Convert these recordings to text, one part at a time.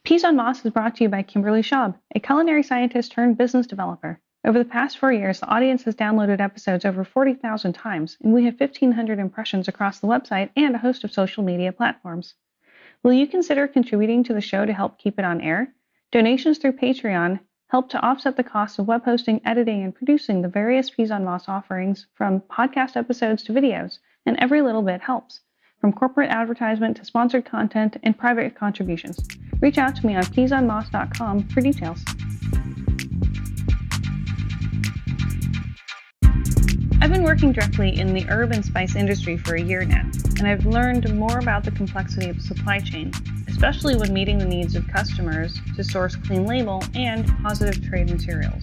Peas on Moss is brought to you by Kimberly Schaub, a culinary scientist turned business developer. Over the past 4 years, the audience has downloaded episodes over 40,000 times, and we have 1,500 impressions across the website and a host of social media platforms. Will you consider contributing to the show to help keep it on air? Donations through Patreon help to offset the cost of web hosting, editing, and producing the various Peas on Moss offerings, from podcast episodes to videos, and every little bit helps, from corporate advertisement to sponsored content and private contributions. Reach out to me on peasonmoss.com for details. I've been working directly in the herb and spice industry for a year now, and I've learned more about the complexity of the supply chain, especially when meeting the needs of customers to source clean label and positive trade materials.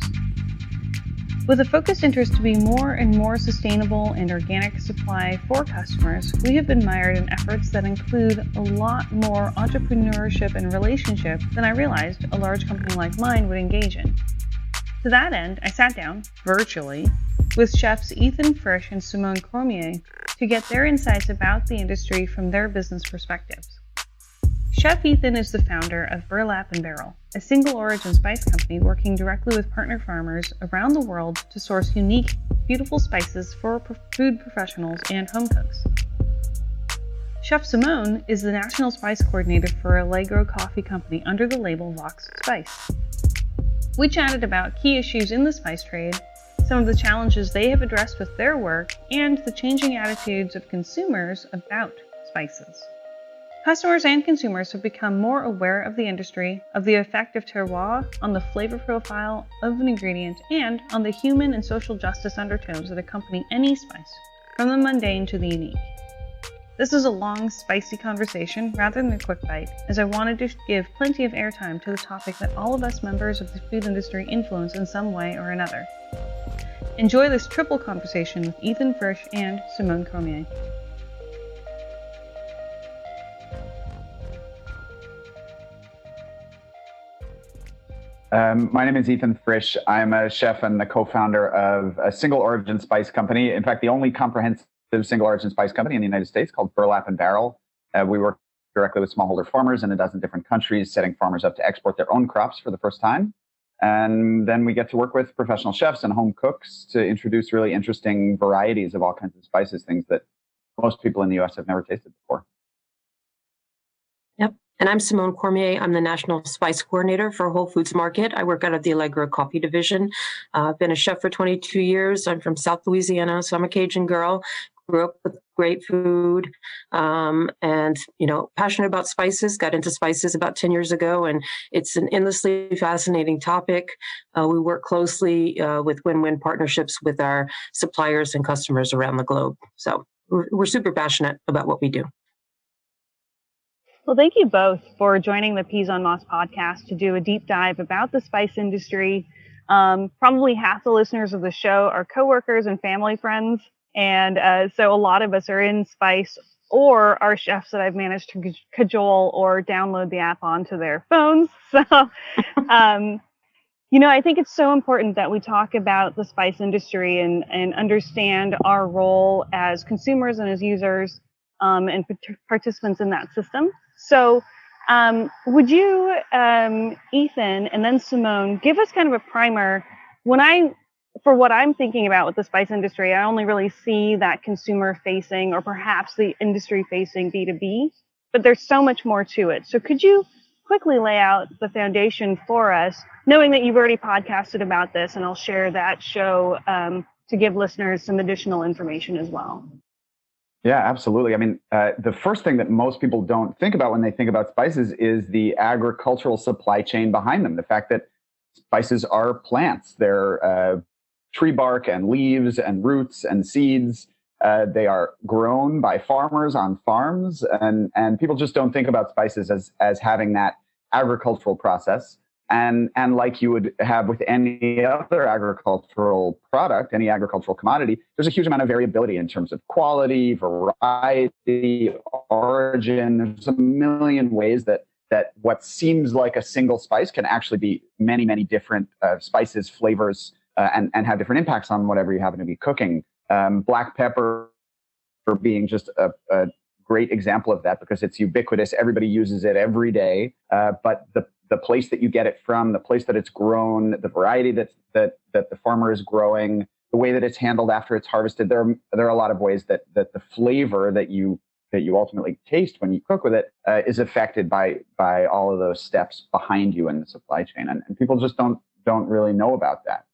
With a focused interest to be more and more sustainable and organic supply for customers, we have been mired in efforts that include a lot more entrepreneurship and relationship than I realized a large company like mine would engage in. To that end, I sat down, virtually, with chefs Ethan Frisch and Simone Cormier to get their insights about the industry from their business perspectives. Chef Ethan is the founder of Burlap and Barrel, a single-origin spice company working directly with partner farmers around the world to source unique, beautiful spices for food professionals and home cooks. Chef Simone is the national spice coordinator for Allegro Coffee Company under the label Vox Spice. We chatted about key issues in the spice trade, some of the challenges they have addressed with their work, and the changing attitudes of consumers about spices. Customers and consumers have become more aware of the industry, of the effect of terroir on the flavor profile of an ingredient, and on the human and social justice undertones that accompany any spice, from the mundane to the unique. This is a long, spicy conversation rather than a quick bite, as I wanted to give plenty of airtime to the topic that all of us members of the food industry influence in some way or another. Enjoy this triple conversation with Ethan Frisch and Simone Cormier. My name is Ethan Frisch. I'm a chef and the co-founder of a single-origin spice company. In fact, the only comprehensive single-origin spice company in the United States, called Burlap and Barrel. We work directly with smallholder farmers in a dozen different countries, setting farmers up to export their own crops for the first time. And then we get to work with professional chefs and home cooks to introduce really interesting varieties of all kinds of spices, things that most people in the U.S. have never tasted before. Yep. And I'm Simone Cormier. I'm the National Spice Coordinator for Whole Foods Market. I work out of the Allegro Coffee Division. I've been a chef for 22 years. I'm from South Louisiana, so I'm a Cajun girl. Grew up with great food, and passionate about spices. Got into spices about 10 years ago, and it's an endlessly fascinating topic. We work closely with win-win partnerships with our suppliers and customers around the globe. So we're super passionate about what we do. Well, thank you both for joining the Peas on Moss podcast to do a deep dive about the spice industry. Probably half the listeners of the show are coworkers and family friends. And so a lot of us are in spice or are chefs that I've managed to cajole or download the app onto their phones. So, I think it's so important that we talk about the spice industry and understand our role as consumers and as users and participants in that system. So would you, Ethan, and then Simone, give us kind of a primer? For what I'm thinking about with the spice industry, I only really see that consumer-facing or perhaps the industry-facing B2B, but there's so much more to it. So could you quickly lay out the foundation for us, knowing that you've already podcasted about this, and I'll share that show to give listeners some additional information as well. Yeah, absolutely. I mean, the first thing that most people don't think about when they think about spices is the agricultural supply chain behind them. The fact that spices are plants. They're tree bark and leaves and roots and seeds. They are grown by farmers on farms, and people just don't think about spices as having that agricultural process. And like you would have with any other agricultural product, any agricultural commodity, there's a huge amount of variability in terms of quality, variety, origin. There's a million ways that what seems like a single spice can actually be many, many different spices, flavors, and have different impacts on whatever you happen to be cooking. Black pepper being just a great example of that because it's ubiquitous. Everybody uses it every day. But the place that you get it from, the place that it's grown, the variety that the farmer is growing, the way that it's handled after it's harvested, there are a lot of ways that the flavor that you ultimately taste when you cook with it is affected by all of those steps behind you in the supply chain, and people just don't really know about that.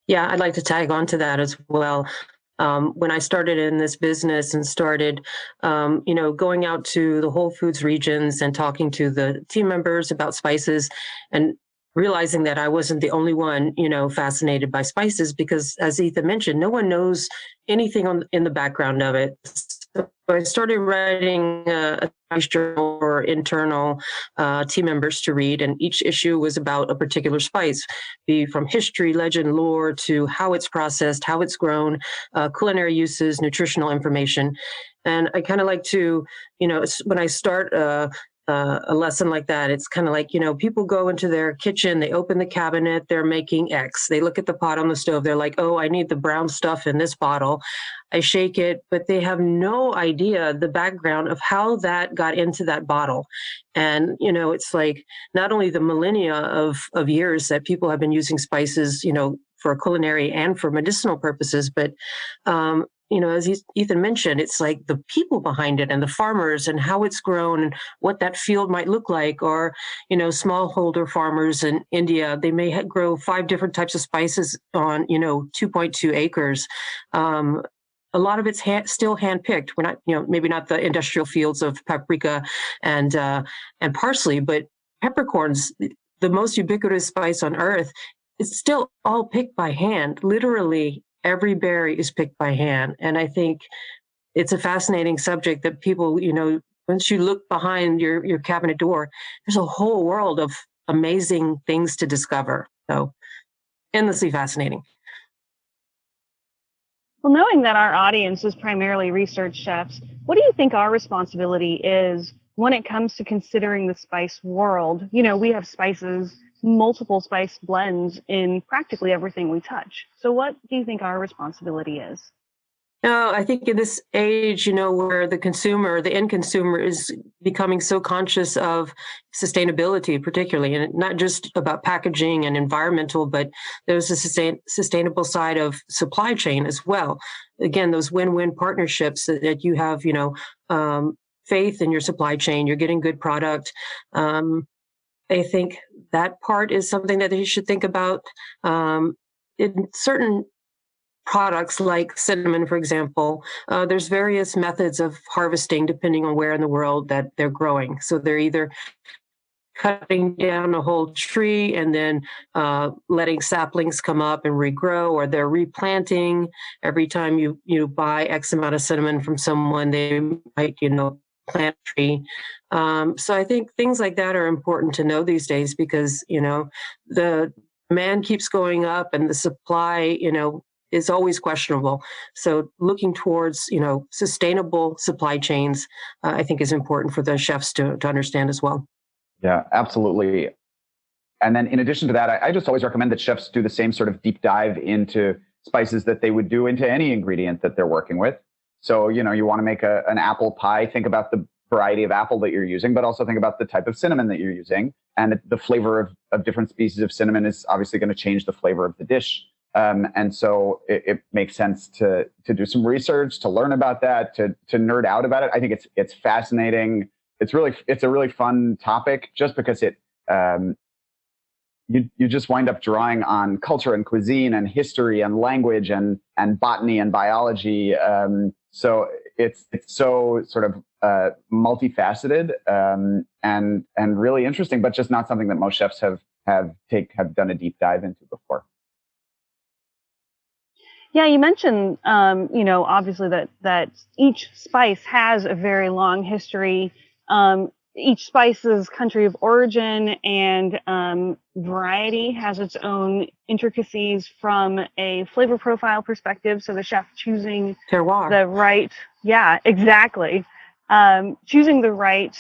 Yeah, I'd like to tag on to that as well. When I started in this business and started, going out to the Whole Foods regions and talking to the team members about spices and realizing that I wasn't the only one, fascinated by spices because, as Ethan mentioned, no one knows anything in the background of it. So I started writing a spice journal for internal team members to read, and each issue was about a particular spice, be from history, legend, lore, to how it's processed, how it's grown, culinary uses, nutritional information. And I kind of like to, when I start a lesson like that, it's kind of like, people go into their kitchen, they open the cabinet, they're making X. They look at the pot on the stove, they're like, oh, I need the brown stuff in this bottle. I shake it, but they have no idea the background of how that got into that bottle. And, it's like not only the millennia of years that people have been using spices, for culinary and for medicinal purposes, but as Ethan mentioned, it's like the people behind it and the farmers and how it's grown and what that field might look like. Or, smallholder farmers in India, they may grow 5 different types of spices on, 2.2 acres. A lot of it's still handpicked. We're not, maybe not the industrial fields of paprika and parsley, but peppercorns, the most ubiquitous spice on earth, it's still all picked by hand, literally. Every berry is picked by hand. And I think it's a fascinating subject that people, once you look behind your cabinet door, there's a whole world of amazing things to discover. So endlessly fascinating. Well, knowing that our audience is primarily research chefs, what do you think our responsibility is when it comes to considering the spice world? We have spices, multiple spice blends in practically everything we touch. So what do you think our responsibility is? No, I think in this age, where the end consumer is becoming so conscious of sustainability, particularly, and not just about packaging and environmental, but there's a sustainable side of supply chain as well. Again, those win-win partnerships that you have, faith in your supply chain, you're getting good product. I think that part is something that you should think about. In certain products like cinnamon, for example, there's various methods of harvesting depending on where in the world that they're growing. So they're either cutting down a whole tree and then letting saplings come up and regrow, or they're replanting. Every time you buy X amount of cinnamon from someone, they might, plant a tree. So I think things like that are important to know these days because, the demand keeps going up and the supply, is always questionable. So looking towards, sustainable supply chains, I think is important for the chefs to understand as well. Yeah, absolutely. And then in addition to that, I just always recommend that chefs do the same sort of deep dive into spices that they would do into any ingredient that they're working with. So, you want to make an apple pie, think about the variety of apple that you're using, but also think about the type of cinnamon that you're using. And the flavor of different species of cinnamon is obviously going to change the flavor of the dish. And so it makes sense to do some research, to learn about that, to nerd out about it. I think it's fascinating. It's a really fun topic just because you just wind up drawing on culture and cuisine and history and language and botany and biology. So it's so sort of multifaceted and really interesting, but just not something that most chefs have done a deep dive into before. Yeah, you mentioned, obviously that each spice has a very long history. Each spice's country of origin and variety has its own intricacies from a flavor profile perspective. So the chef choosing terroir. The right, yeah, exactly. Choosing the right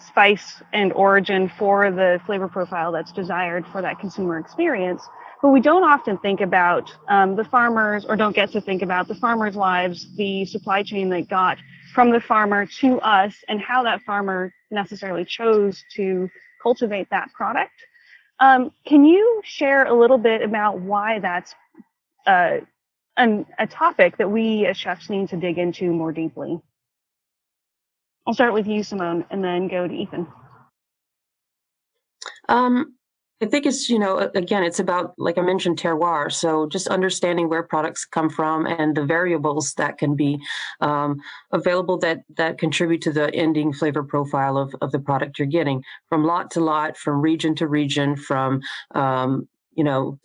spice and origin for the flavor profile that's desired for that consumer experience. But we don't often think about the farmers, or don't get to think about the farmers' lives, the supply chain that got from the farmer to us and how that farmer necessarily chose to cultivate that product. Can you share a little bit about why that's a topic that we as chefs need to dig into more deeply? I'll start with you, Simone, and then go to Ethan. I think it's, again, it's about, like I mentioned, terroir. So just understanding where products come from and the variables that can be available that contribute to the ending flavor profile of the product you're getting, from lot to lot, from region to region, from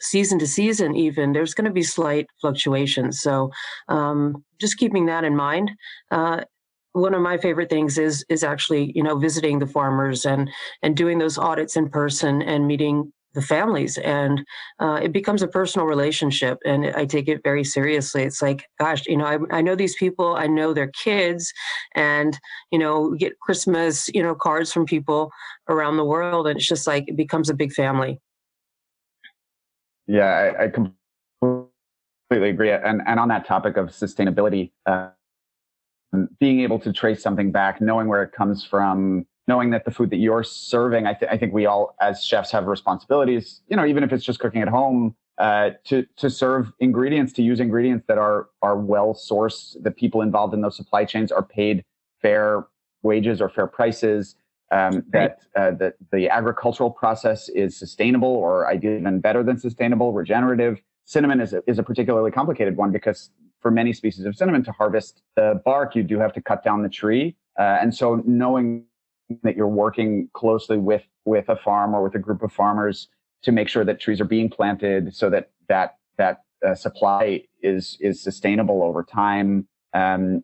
season to season. Even there's going to be slight fluctuations. So just keeping that in mind. One of my favorite things is actually visiting the farmers and doing those audits in person and meeting the families, and it becomes a personal relationship, and I take it very seriously. It's like, gosh, I know these people, I know their kids, and we get Christmas cards from people around the world, and it's just like it becomes a big family. Yeah, I completely agree. And on that topic of sustainability, being able to trace something back, knowing where it comes from, knowing that the food that you're serving, I think we all as chefs have responsibilities, even if it's just cooking at home, to serve ingredients, to use ingredients that are well sourced, the people involved in those supply chains are paid fair wages or fair prices, that the agricultural process is sustainable, or ideally even better than sustainable, regenerative. Cinnamon is a particularly complicated one, because for many species of cinnamon, to harvest the bark, you do have to cut down the tree. And so knowing that you're working closely with a farm or with a group of farmers to make sure that trees are being planted so that supply is sustainable over time, and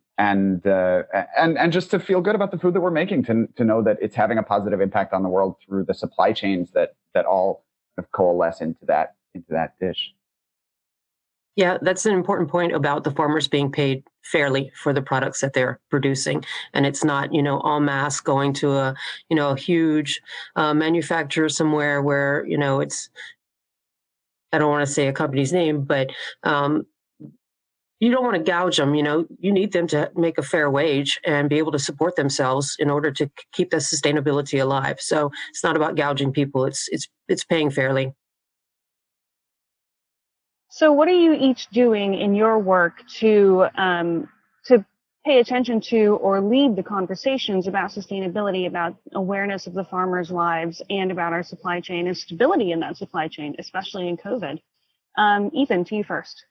just to feel good about the food that we're making, to know that it's having a positive impact on the world through the supply chains that all kind of coalesce into that dish. Yeah, that's an important point about the farmers being paid fairly for the products that they're producing. And it's not, en masse going to a huge manufacturer somewhere where, I don't want to say a company's name, but you don't want to gouge them. You need them to make a fair wage and be able to support themselves in order to keep the sustainability alive. So it's not about gouging people. It's paying fairly. So, what are you each doing in your work to pay attention to or lead the conversations about sustainability, about awareness of the farmers' lives, and about our supply chain and stability in that supply chain, especially in COVID? Ethan, to you first.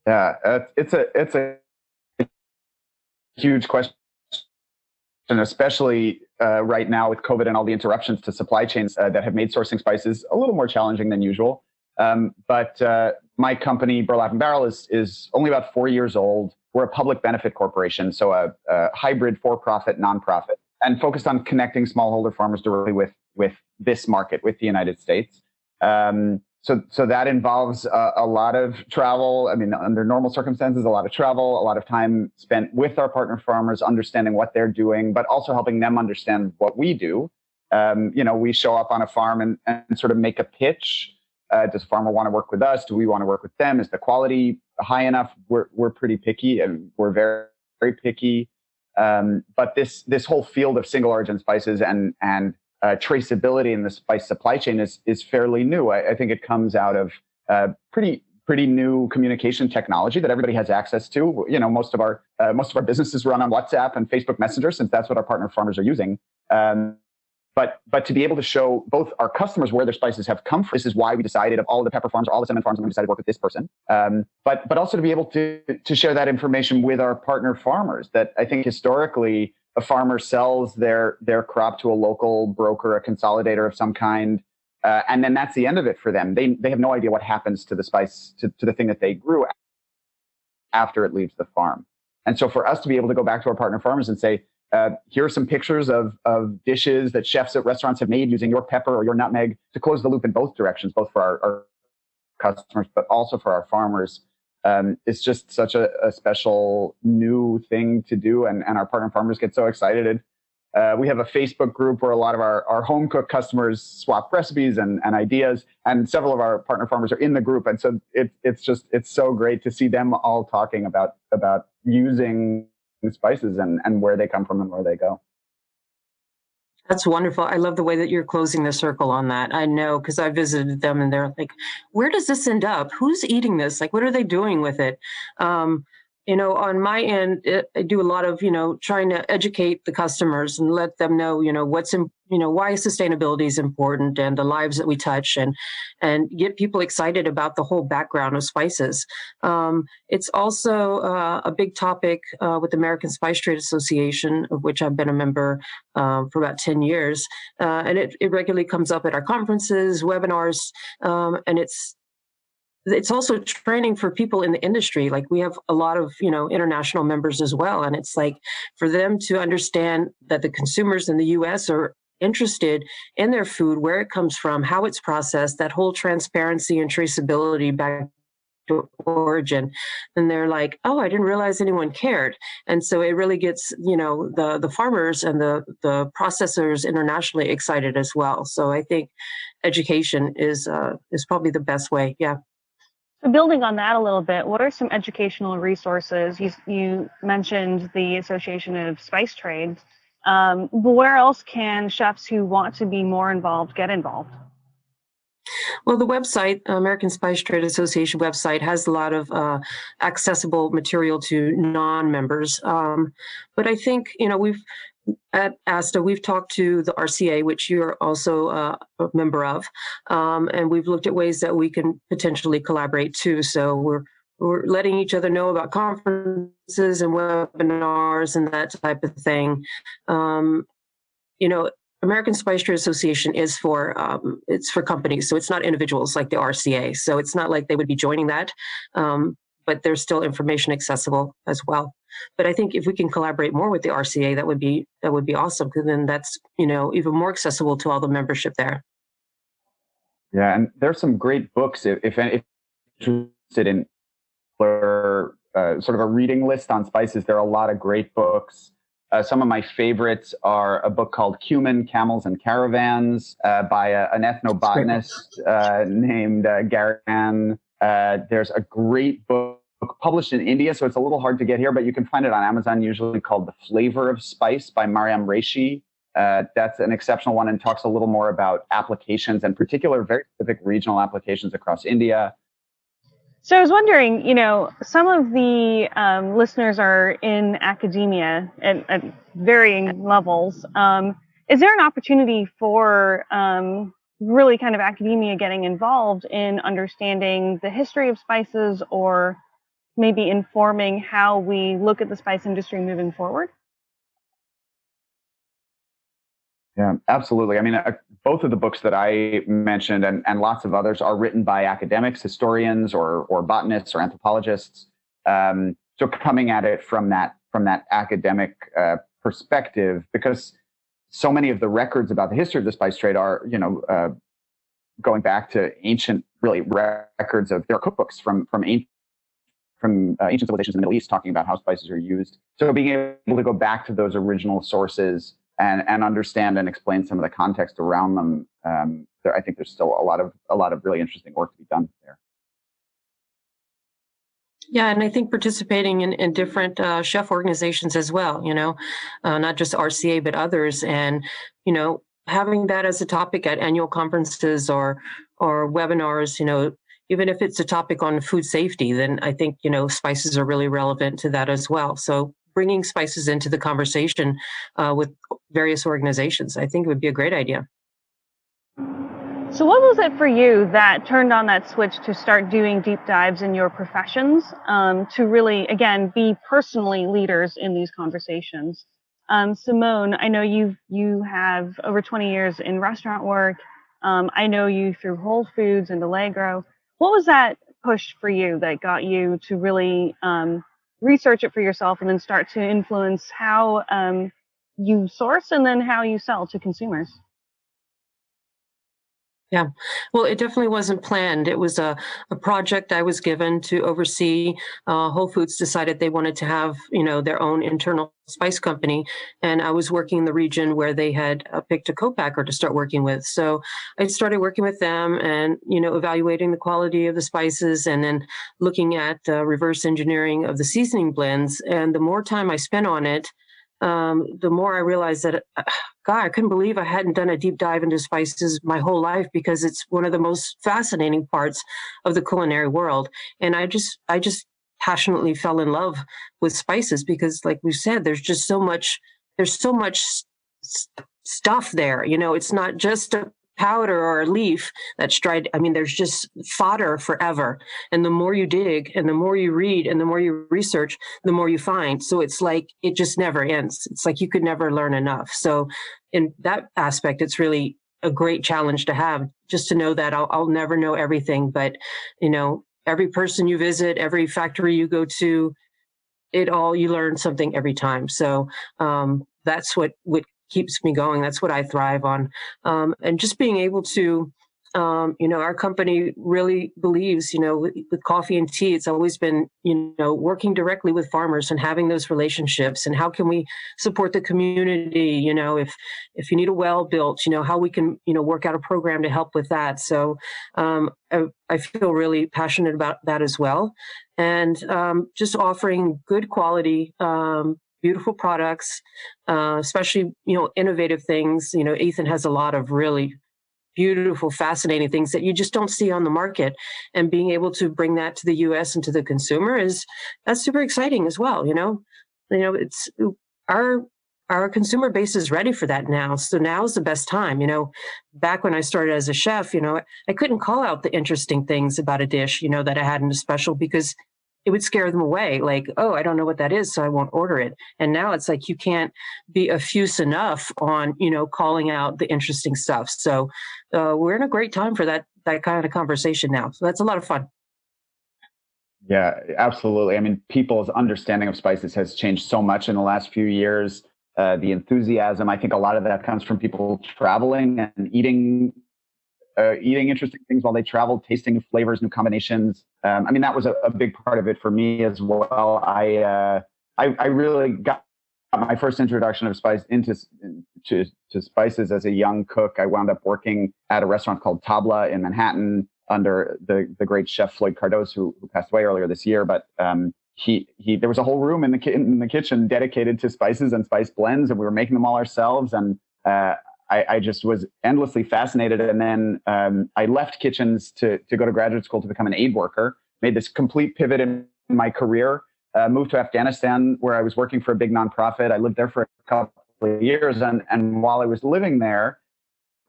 Yeah, it's a huge question, especially right now with COVID and all the interruptions to supply chains that have made sourcing spices a little more challenging than usual. But my company, Burlap and Barrel, is only about 4 years old. We're a public benefit corporation, so a hybrid for-profit, nonprofit, and focused on connecting smallholder farmers directly with this market, with the United States. So that involves a lot of travel. I mean, under normal circumstances, a lot of travel, a lot of time spent with our partner farmers, understanding what they're doing, but also helping them understand what we do. We show up on a farm and sort of make a pitch. Does a farmer want to work with us? Do we want to work with them? Is the quality high enough? We're pretty picky, and we're very, very picky. But this whole field of single origin spices and traceability in the spice supply chain is fairly new. I think it comes out of pretty new communication technology that everybody has access to. Most of our businesses run on WhatsApp and Facebook Messenger, since that's what our partner farmers are using. But to be able to show both our customers where their spices have come from, this is why we decided, of all the pepper farms or all the cinnamon farms, we decided to work with this person. But also to be able to share that information with our partner farmers. That I think historically, a farmer sells their crop to a local broker, a consolidator of some kind, and then that's the end of it for them. They have no idea what happens to the spice, to the thing that they grew after it leaves the farm. And so for us to be able to go back to our partner farmers and say, here are some pictures of dishes that chefs at restaurants have made using your pepper or your nutmeg, to close the loop in both directions, both for our customers, but also for our farmers. It's just such a special new thing to do. And our partner farmers get so excited. We have a Facebook group where a lot of our home cook customers swap recipes and ideas, and several of our partner farmers are in the group. And so it's so great to see them all talking about using spices and where they come from and where they go. That's wonderful. I love the way that you're closing the circle on that. I know because I visited them and they're like, where does this end up? Who's eating this? Like, what are they doing with it? Um, on my end, I do a lot of, trying to educate the customers and let them know, why sustainability is important and the lives that we touch and get people excited about the whole background of spices. It's also a big topic with the American Spice Trade Association, of which I've been a member for about 10 years. And it regularly comes up at our conferences, webinars, and it's also training for people in the industry. Like we have a lot of, international members as well. And it's like for them to understand that the consumers in the US are interested in their food, where it comes from, how it's processed, that whole transparency and traceability back to origin. And they're like, oh, I didn't realize anyone cared. And so it really gets, the farmers and the processors internationally excited as well. So I think education is probably the best way. Yeah. So building on that a little bit, what are some educational resources? You mentioned the Association of Spice Trades. But where else can chefs who want to be more involved get involved? Well, the website, American Spice Trade Association website, has a lot of accessible material to non-members. But I think, we've at ASTA, we've talked to the RCA, which you're also a member of, and we've looked at ways that we can potentially collaborate too. So we're letting each other know about conferences and webinars and that type of thing. American Spice Trade Association is for it's for companies, so it's not individuals like the RCA. So it's not like they would be joining that, but there's still information accessible as well. But I think if we can collaborate more with the RCA, that would be awesome, because then that's even more accessible to all the membership there. Yeah, and there's some great books if you're interested in sort of a reading list on spices. There are a lot of great books. Some of my favorites are a book called Cumin, Camels, and Caravans by an ethnobotanist named Gary Mann. There's a great book published in India, so it's a little hard to get here, but you can find it on Amazon usually, called The Flavor of Spice by Mariam Reishi. That's an exceptional one and talks a little more about applications, and particular very specific regional applications across India. So I was wondering, some of the listeners are in academia at varying levels. Is there an opportunity for really kind of academia getting involved in understanding the history of spices, or maybe informing how we look at the spice industry moving forward? Yeah, absolutely. I mean, both of the books that I mentioned and lots of others are written by academics, historians, or botanists or anthropologists. So coming at it from that academic perspective, because so many of the records about the history of the spice trade are, going back to ancient, really, records of their cookbooks from ancient civilizations in the Middle East, talking about how spices are used. So being able to go back to those original sources and understand and explain some of the context around them, I think there's still a lot of really interesting work to be done there. Yeah, and I think participating in different chef organizations as well, not just RCA, but others, and, having that as a topic at annual conferences or webinars, even if it's a topic on food safety, then I think, spices are really relevant to that as well. So bringing spices into the conversation with various organizations, I think would be a great idea. So what was it for you that turned on that switch to start doing deep dives in your professions, to really, again, be personally leaders in these conversations? Simone, I know you have over 20 years in restaurant work. I know you through Whole Foods and Allegro. What was that push for you that got you to really research it for yourself and then start to influence how you source and then how you sell to consumers? Yeah. Well, it definitely wasn't planned. It was a project I was given to oversee. Whole Foods decided they wanted to have, their own internal spice company. And I was working in the region where they had picked a co-packer to start working with. So I started working with them and, evaluating the quality of the spices and then looking at reverse engineering of the seasoning blends. And the more time I spent on it, the more I realized that, God, I couldn't believe I hadn't done a deep dive into spices my whole life because it's one of the most fascinating parts of the culinary world. And I just passionately fell in love with spices because, like we said, there's so much stuff there. It's not just a powder or a leaf that's dried. I mean, there's just fodder forever. And the more you dig and the more you read and the more you research, the more you find. So it's like it just never ends. It's like you could never learn enough. So in that aspect, it's really a great challenge to have, just to know that I'll never know everything. But, every person you visit, every factory you go to, you learn something every time. So that's what keeps me going. That's what I thrive on. And just being able to, our company really believes, with coffee and tea, it's always been, working directly with farmers and having those relationships. And how can we support the community? If you need a well built, how we can, work out a program to help with that. So I feel really passionate about that as well. And just offering good quality, beautiful products, especially, innovative things. Ethan has a lot of really beautiful, fascinating things that you just don't see on the market. And being able to bring that to the US and to the consumer that's super exciting as well. It's our our consumer base is ready for that now. So now is the best time. Back when I started as a chef, I couldn't call out the interesting things about a dish, that I had in a special because it would scare them away. Like, oh, I don't know what that is, so I won't order it. And now it's like you can't be effuse enough on, calling out the interesting stuff. So we're in a great time for that kind of conversation now. So that's a lot of fun. Yeah, absolutely. I mean, people's understanding of spices has changed so much in the last few years. The enthusiasm, I think a lot of that comes from people traveling and eating interesting things while they travel, tasting new flavors, new combinations. I mean, that was a big part of it for me as well. I really got my first introduction of to spices as a young cook. I wound up working at a restaurant called Tabla in Manhattan under the great chef Floyd Cardos, who passed away earlier this year. But there was a whole room in the kitchen dedicated to spices and spice blends, and we were making them all ourselves. And I just was endlessly fascinated. And then I left kitchens to go to graduate school to become an aid worker, made this complete pivot in my career, moved to Afghanistan where I was working for a big nonprofit. I lived there for a couple of years. And while I was living there,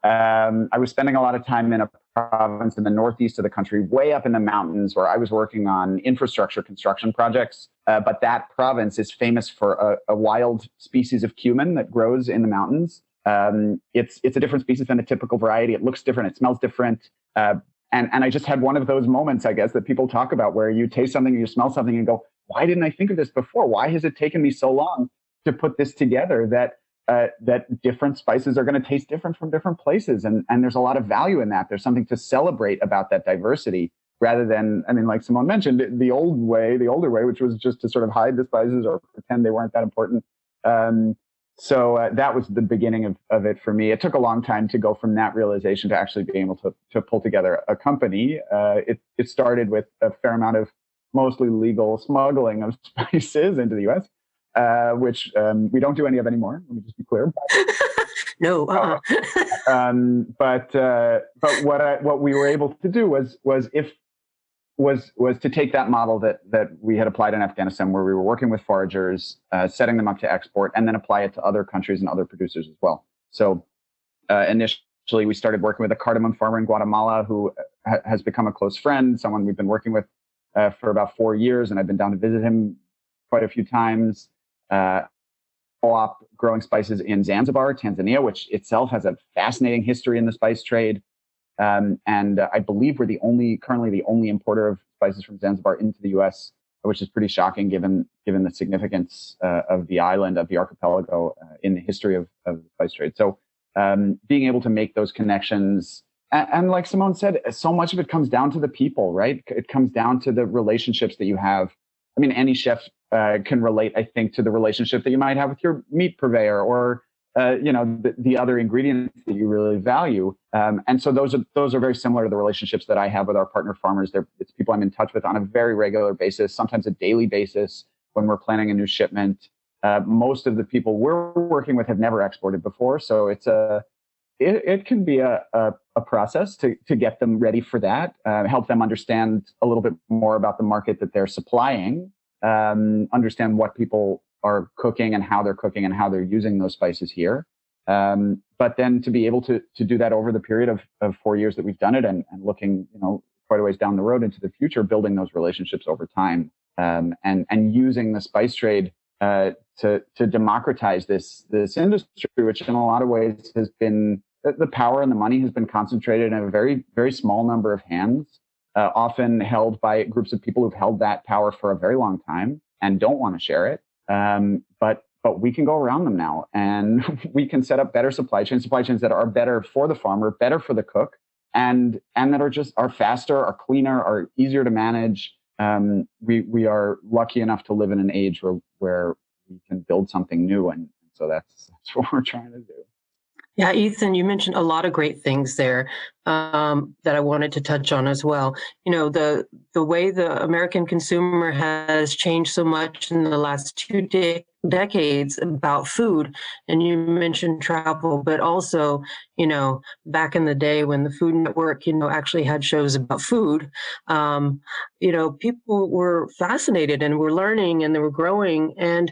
I was spending a lot of time in a province in the northeast of the country, way up in the mountains, where I was working on infrastructure construction projects. But that province is famous for a wild species of cumin that grows in the mountains. It's a different species than a typical variety. It looks different. It smells different. And I just had one of those moments, I guess, that people talk about where you taste something, you smell something, and go, why didn't I think of this before? Why has it taken me so long to put this together? That different spices are going to taste different from different places, and there's a lot of value in that. There's something to celebrate about that diversity, rather than, I mean, like Simone mentioned, the older way, which was just to sort of hide the spices or pretend they weren't that important. So that was the beginning of it for me. It took a long time to go from that realization to actually being able to pull together a company. It started with a fair amount of mostly legal smuggling of spices into the U.S., which we don't do any of anymore. Let me just be clear. No. But what we were able to do was to take that model that we had applied in Afghanistan, where we were working with foragers, setting them up to export, and then apply it to other countries and other producers as well. So initially, we started working with a cardamom farmer in Guatemala who has become a close friend, someone we've been working with for about 4 years, and I've been down to visit him quite a few times. Co-op growing spices in Zanzibar, Tanzania, which itself has a fascinating history in the spice trade. And I believe we're currently the only importer of spices from Zanzibar into the U.S., which is pretty shocking given the significance of the island, of the archipelago in the history of the spice trade. So being able to make those connections, And like Simone said, so much of it comes down to the people, right? It comes down to the relationships that you have. I mean, any chef can relate, I think, to the relationship that you might have with your meat purveyor or the other ingredients that you really value. And so those are very similar to the relationships that I have with our partner farmers. It's people I'm in touch with on a very regular basis, sometimes a daily basis when we're planning a new shipment. Most of the people we're working with have never exported before, so it can be a process to get them ready for that, help them understand a little bit more about the market that they're supplying, understand what people are cooking and how they're using those spices here. But then to be able to do that over the period of 4 years that we've done it and looking, quite a ways down the road into the future, building those relationships over time, and using the spice trade to democratize this industry, which in a lot of ways has been, the power and the money has been concentrated in a very, very small number of hands, often held by groups of people who've held that power for a very long time and don't want to share it. But we can go around them now, and we can set up better supply chains that are better for the farmer, better for the cook, and that are faster, are cleaner, are easier to manage. We are lucky enough to live in an age where we can build something new, and so that's what we're trying to do. Yeah, Ethan, you mentioned a lot of great things there that I wanted to touch on as well. The way the American consumer has changed so much in the last two decades about food, and you mentioned travel, but also, back in the day when the Food Network, actually had shows about food, people were fascinated and were learning and they were growing, and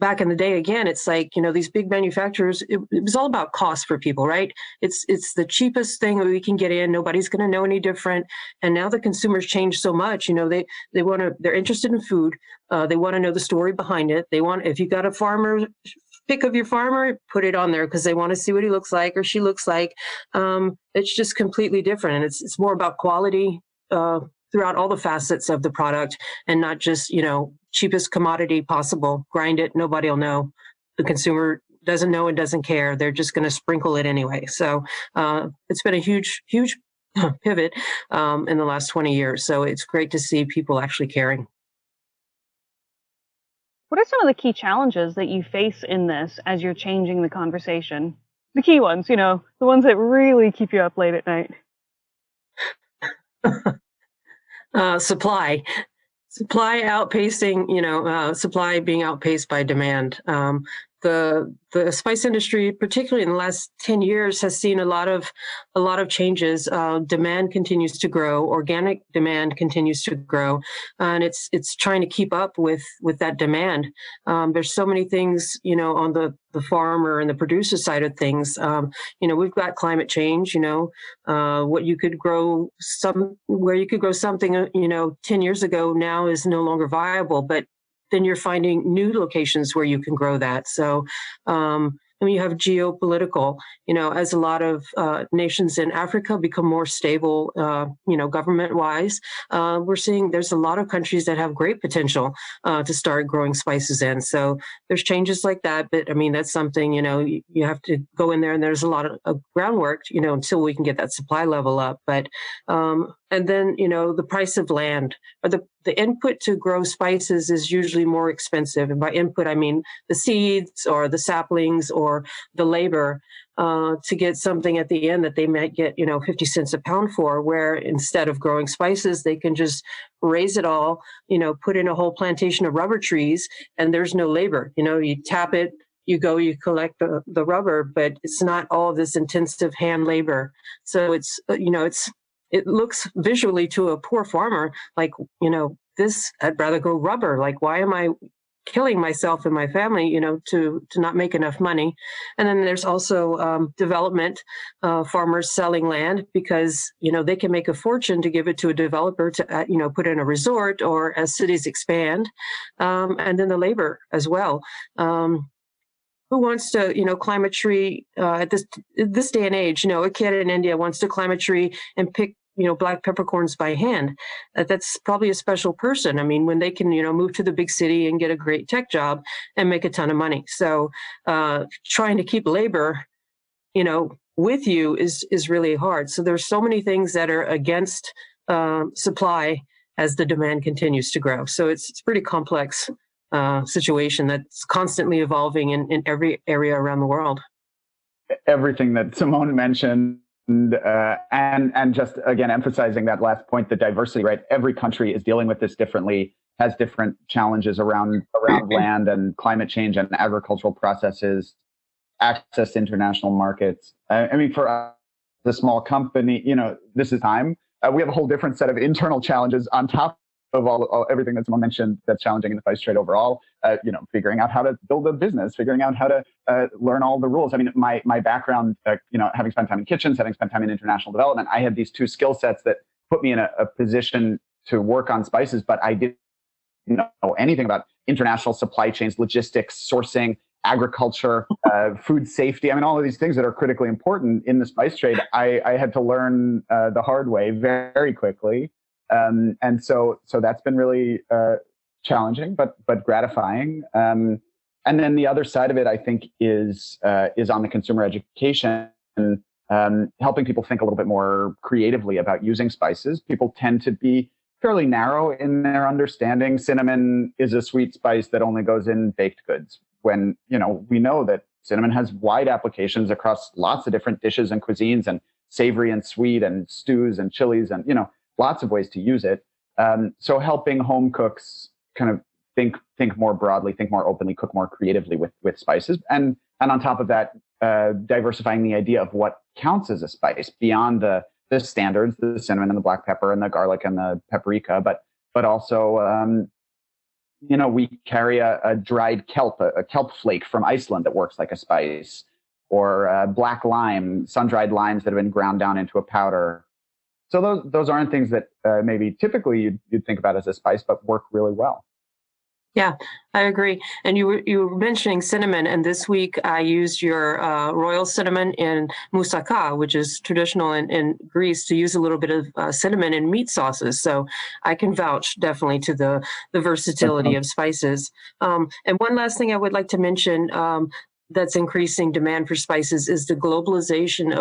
back in the day, again, it's like, these big manufacturers, it was all about cost for people, right? It's the cheapest thing that we can get in. Nobody's going to know any different. And now the consumers change so much, they're interested in food. They want to know the story behind it. If you got a farmer, pick of your farmer, put it on there because they want to see what he looks like or she looks like. It's just completely different. And it's more about quality, throughout all the facets of the product, and not just, cheapest commodity possible. Grind it, nobody will know. The consumer doesn't know and doesn't care. They're just going to sprinkle it anyway. So it's been a huge, huge pivot in the last 20 years. So it's great to see people actually caring. What are some of the key challenges that you face in this as you're changing the conversation? The key ones, the ones that really keep you up late at night. Supply outpacing, supply being outpaced by demand. The spice industry, particularly in the last 10 years, has seen a lot of changes. Demand continues to grow. Organic demand continues to grow, and it's trying to keep up with that demand. There's so many things, on the farmer and the producer side of things. We've got climate change. Where you could grow something, 10 years ago now is no longer viable, but then you're finding new locations where you can grow that. So when you have geopolitical, as a lot of nations in Africa become more stable, government-wise, we're seeing there's a lot of countries that have great potential to start growing spices in. So there's changes like that. But I mean, that's something, you have to go in there, and there's a lot of groundwork, until we can get that supply level up. But and then, the price of land, or the input to grow spices is usually more expensive. And by input, I mean the seeds or the saplings or the labor to get something at the end that they might get, 50 cents a pound for, where instead of growing spices, they can just raise it all, put in a whole plantation of rubber trees, and there's no labor. You tap it, you collect the rubber, but it's not all this intensive hand labor. So it looks visually to a poor farmer like, I'd rather go rubber. Like, why am I killing myself and my family, to not make enough money? And then there's also development, farmers selling land because, they can make a fortune to give it to a developer to, put in a resort, or as cities expand, and then the labor as well. Who wants to, climb a tree at this day and age? A kid in India wants to climb a tree and pick, black peppercorns by hand. That's probably a special person. I mean, when they can, move to the big city and get a great tech job and make a ton of money. So trying to keep labor, with you is really hard. So there's so many things that are against supply as the demand continues to grow. So it's pretty complex situation that's constantly evolving in every area around the world. Everything that Simone mentioned, and just again emphasizing that last point, the diversity, right? Every country is dealing with this differently, has different challenges around land and climate change and agricultural processes, access to international markets. I mean, for the small company, this is time. We have a whole different set of internal challenges on top of everything that Simone mentioned that's challenging in the spice trade overall. Figuring out how to build a business, figuring out how to learn all the rules. I mean, my background, having spent time in kitchens, having spent time in international development, I had these two skill sets that put me in a position to work on spices, but I didn't know anything about international supply chains, logistics, sourcing, agriculture, food safety. I mean, all of these things that are critically important in the spice trade, I had to learn the hard way very quickly. And so that's been really challenging, but gratifying. And then the other side of it, I think, is on the consumer education, helping people think a little bit more creatively about using spices. People tend to be fairly narrow in their understanding. Cinnamon is a sweet spice that only goes in baked goods, when we know that cinnamon has wide applications across lots of different dishes and cuisines, and savory and sweet and stews and chilies, and lots of ways to use it. So helping home cooks kind of think more broadly, think more openly, cook more creatively with spices, and on top of that, diversifying the idea of what counts as a spice beyond the standards, the cinnamon and the black pepper and the garlic and the paprika, but also we carry a dried kelp, a kelp flake from Iceland that works like a spice, or black lime, sun-dried limes that have been ground down into a powder. So those aren't things that maybe typically you'd think about as a spice, but work really well. Yeah, I agree. And you were mentioning cinnamon, and this week I used your royal cinnamon in moussaka, which is traditional in Greece, to use a little bit of cinnamon in meat sauces. So I can vouch definitely to the versatility of spices. And one last thing I would like to mention that's increasing demand for spices is the globalization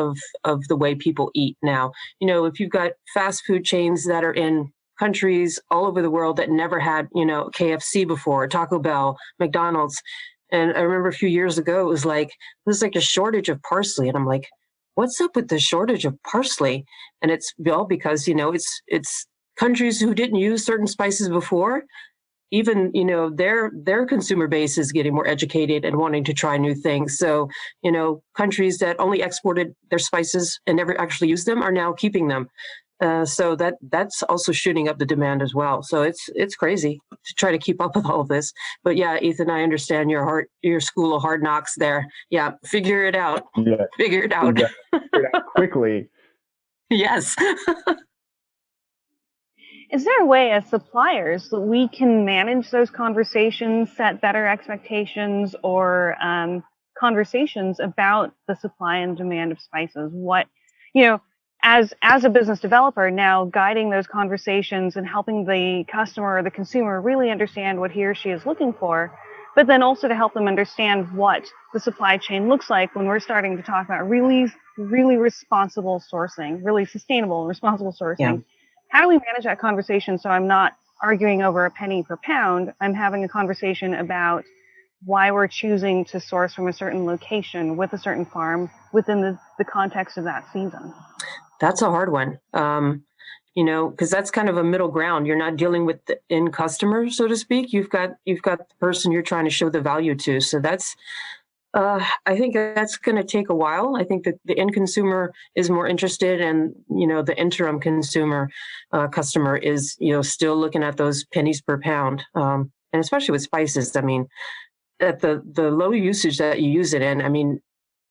of the way people eat now. If you've got fast food chains that are in countries all over the world that never had, KFC before, Taco Bell, McDonald's. And I remember a few years ago, it was like a shortage of parsley. And I'm like, what's up with the shortage of parsley? And it's all because, it's countries who didn't use certain spices before. Even, their consumer base is getting more educated and wanting to try new things. So, countries that only exported their spices and never actually used them are now keeping them. So that's also shooting up the demand as well. So it's crazy to try to keep up with all of this. But yeah, Ethan, I understand your school of hard knocks there. Yeah, figure it out. Yeah, figure it out. Quickly. Yes. Is there a way as suppliers that we can manage those conversations, set better expectations, or conversations about the supply and demand of spices? As a business developer, now guiding those conversations and helping the customer or the consumer really understand what he or she is looking for, but then also to help them understand what the supply chain looks like when we're starting to talk about really, really responsible sourcing, really sustainable, responsible sourcing. Yeah. How do we manage that conversation so I'm not arguing over a penny per pound? I'm having a conversation about why we're choosing to source from a certain location with a certain farm within the context of that season. That's a hard one, because that's kind of a middle ground. You're not dealing with the end customer, so to speak. You've got the person you're trying to show the value to. So that's, I think that's going to take a while. I think that the end consumer is more interested, and the interim customer is still looking at those pennies per pound, and especially with spices. I mean, at the low usage that you use it in, I mean,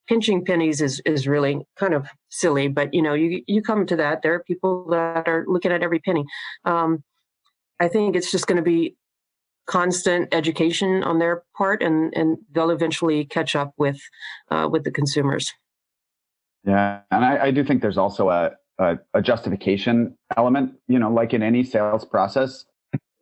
pinching pennies is really kind of silly, but you come to that. There are people that are looking at every penny. I think it's just going to be constant education on their part, and they'll eventually catch up with the consumers. Yeah, and I do think there's also a justification element. Like in any sales process,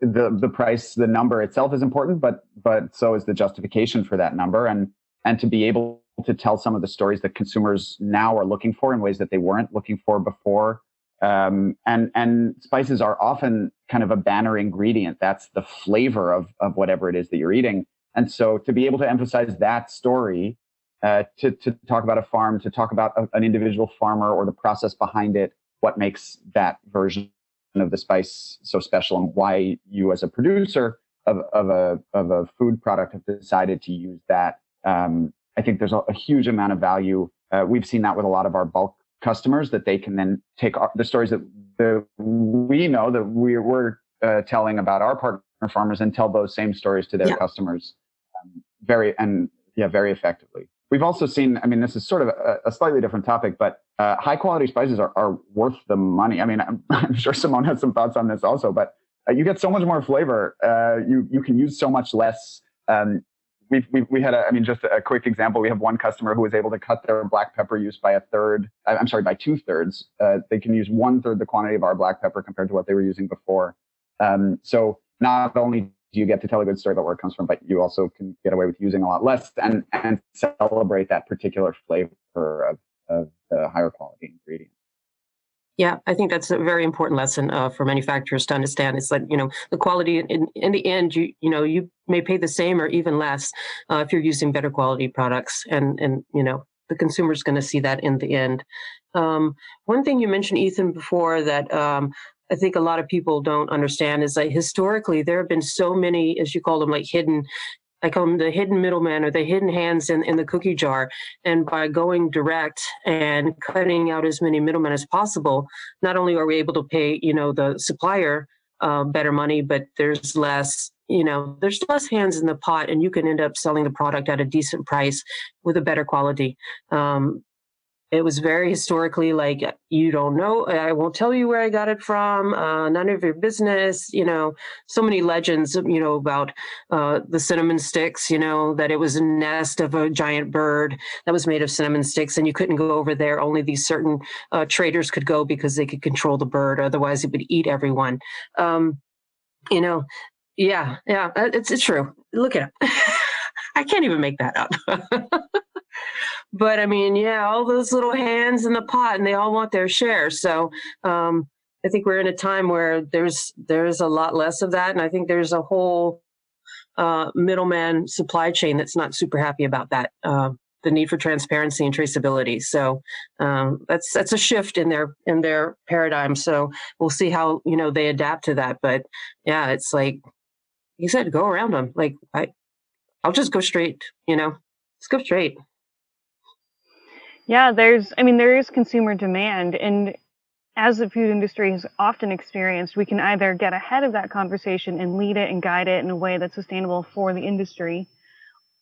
the price, the number itself is important, but so is the justification for that number, and to be able to tell some of the stories that consumers now are looking for in ways that they weren't looking for before. And spices are often kind of a banner ingredient. That's the flavor of whatever it is that you're eating. And so to be able to emphasize that story, to talk about a farm, to talk about an individual farmer or the process behind it, what makes that version of the spice so special, and why you as a producer of a food product have decided to use that. I think there's a huge amount of value. We've seen that with a lot of our bulk customers, that they can then take the stories that we know that we're telling about our partner farmers and tell those same stories to their customers very effectively. We've also seen, I mean, this is sort of a slightly different topic, but high quality spices are worth the money. I mean, I'm sure Simone has some thoughts on this also, but you get so much more flavor. You can use so much less. We had just a quick example. We have one customer who was able to cut their black pepper use by by 2/3. They can use 1/3 the quantity of our black pepper compared to what they were using before. So not only do you get to tell a good story about where it comes from, but you also can get away with using a lot less and celebrate that particular flavor of the higher quality ingredient. Yeah, I think that's a very important lesson for manufacturers to understand. It's like, the quality in the end, you may pay the same or even less if you're using better quality products, and the consumer's going to see that in the end. One thing you mentioned, Ethan, before that I think a lot of people don't understand is that historically there have been so many, as you call them, like hidden. I call them the hidden middleman or the hidden hands in the cookie jar. And by going direct and cutting out as many middlemen as possible, not only are we able to pay, the supplier better money, but there's less hands in the pot, and you can end up selling the product at a decent price with a better quality. It was very historically like, you don't know, I won't tell you where I got it from, none of your business, so many legends, about the cinnamon sticks, that it was a nest of a giant bird that was made of cinnamon sticks, and you couldn't go over there. Only these certain traders could go because they could control the bird. Otherwise, it would eat everyone. It's true. Look it up. I can't even make that up. But I mean, all those little hands in the pot, and they all want their share. So I think we're in a time where there's a lot less of that, and I think there's a whole middleman supply chain that's not super happy about that. The need for transparency and traceability. So that's a shift in their paradigm. So we'll see how they adapt to that. But yeah, it's like you said, go around them. Like I'll just go straight. Let's go straight. Yeah, there is consumer demand, and as the food industry has often experienced, we can either get ahead of that conversation and lead it and guide it in a way that's sustainable for the industry,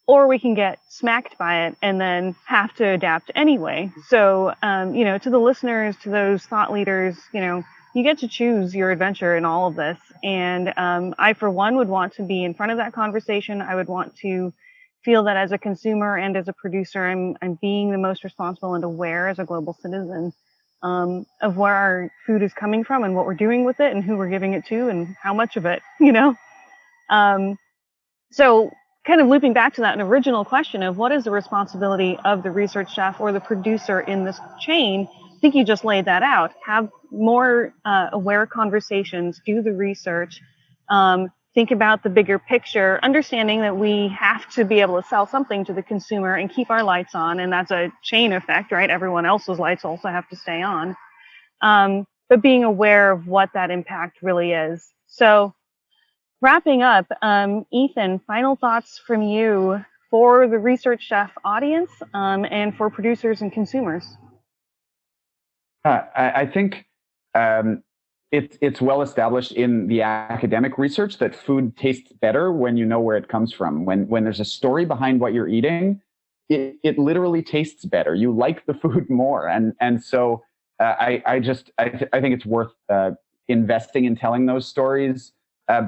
or we can get smacked by it and then have to adapt anyway. So, to the listeners, to those thought leaders, you get to choose your adventure in all of this. And I, for one, would want to be in front of that conversation. I would want to feel that as a consumer and as a producer, I'm being the most responsible and aware as a global citizen of where our food is coming from and what we're doing with it and who we're giving it to and how much of it, So kind of looping back to that, an original question of what is the responsibility of the research chef or the producer in this chain? I think you just laid that out. Have more aware conversations, do the research, think about the bigger picture, understanding that we have to be able to sell something to the consumer and keep our lights on. And that's a chain effect, right? Everyone else's lights also have to stay on. But being aware of what that impact really is. So wrapping up, Ethan, final thoughts from you for the Research Chef audience and for producers and consumers. I think it's well established in the academic research that food tastes better when you know where it comes from. When there's a story behind what you're eating, it literally tastes better. You like the food more, and so I think it's worth investing in telling those stories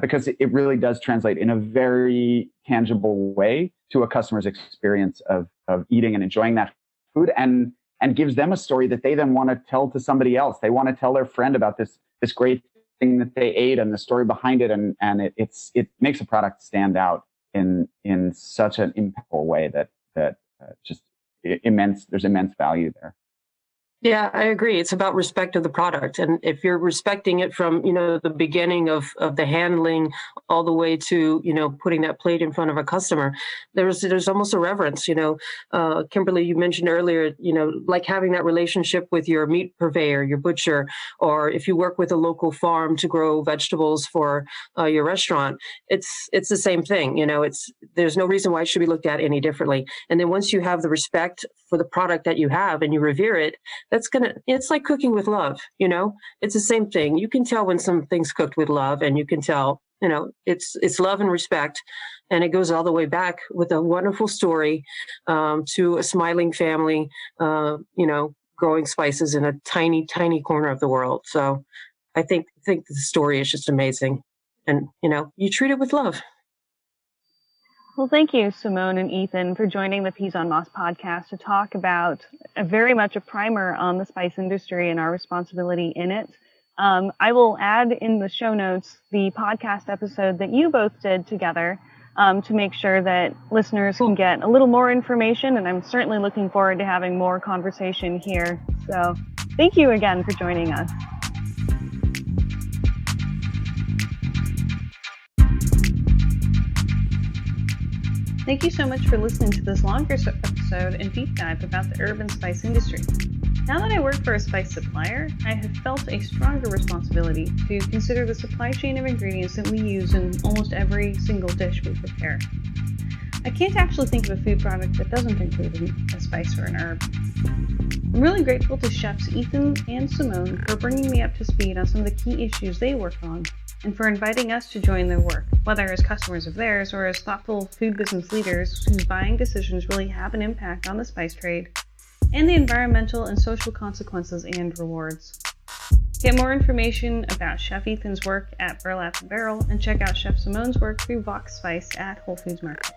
because it really does translate in a very tangible way to a customer's experience of eating and enjoying that food, and gives them a story that they then want to tell to somebody else. They want to tell their friend about this great thing that they ate and the story behind it, and it makes a product stand out in such an impactful way that just there's immense value there. Yeah, I agree. It's about respect of the product. And if you're respecting it from, the beginning of the handling all the way to, putting that plate in front of a customer, there's almost a reverence, Kimberly, you mentioned earlier, like having that relationship with your meat purveyor, your butcher, or if you work with a local farm to grow vegetables for your restaurant, it's the same thing. There's no reason why it should be looked at any differently. And then once you have the respect for the product that you have and you revere it, it's like cooking with love, it's the same thing. You can tell when something's cooked with love, and you can tell, it's love and respect. And it goes all the way back with a wonderful story to a smiling family, growing spices in a tiny, tiny corner of the world. So I think the story is just amazing. And, you treat it with love. Well, thank you, Simone and Ethan, for joining the Peas on Moss podcast to talk about very much a primer on the spice industry and our responsibility in it. I will add in the show notes the podcast episode that you both did together to make sure that listeners can get a little more information, and I'm certainly looking forward to having more conversation here. So thank you again for joining us. Thank you so much for listening to this longer episode and deep dive about the herb and spice industry. Now that I work for a spice supplier, I have felt a stronger responsibility to consider the supply chain of ingredients that we use in almost every single dish we prepare. I can't actually think of a food product that doesn't include a spice or an herb. I'm really grateful to chefs Ethan and Simone for bringing me up to speed on some of the key issues they work on, and for inviting us to join their work, whether as customers of theirs or as thoughtful food business leaders whose buying decisions really have an impact on the spice trade and the environmental and social consequences and rewards. Get more information about Chef Ethan's work at Burlap & Barrel, and check out Chef Simone's work through Vox Spice at Whole Foods Market.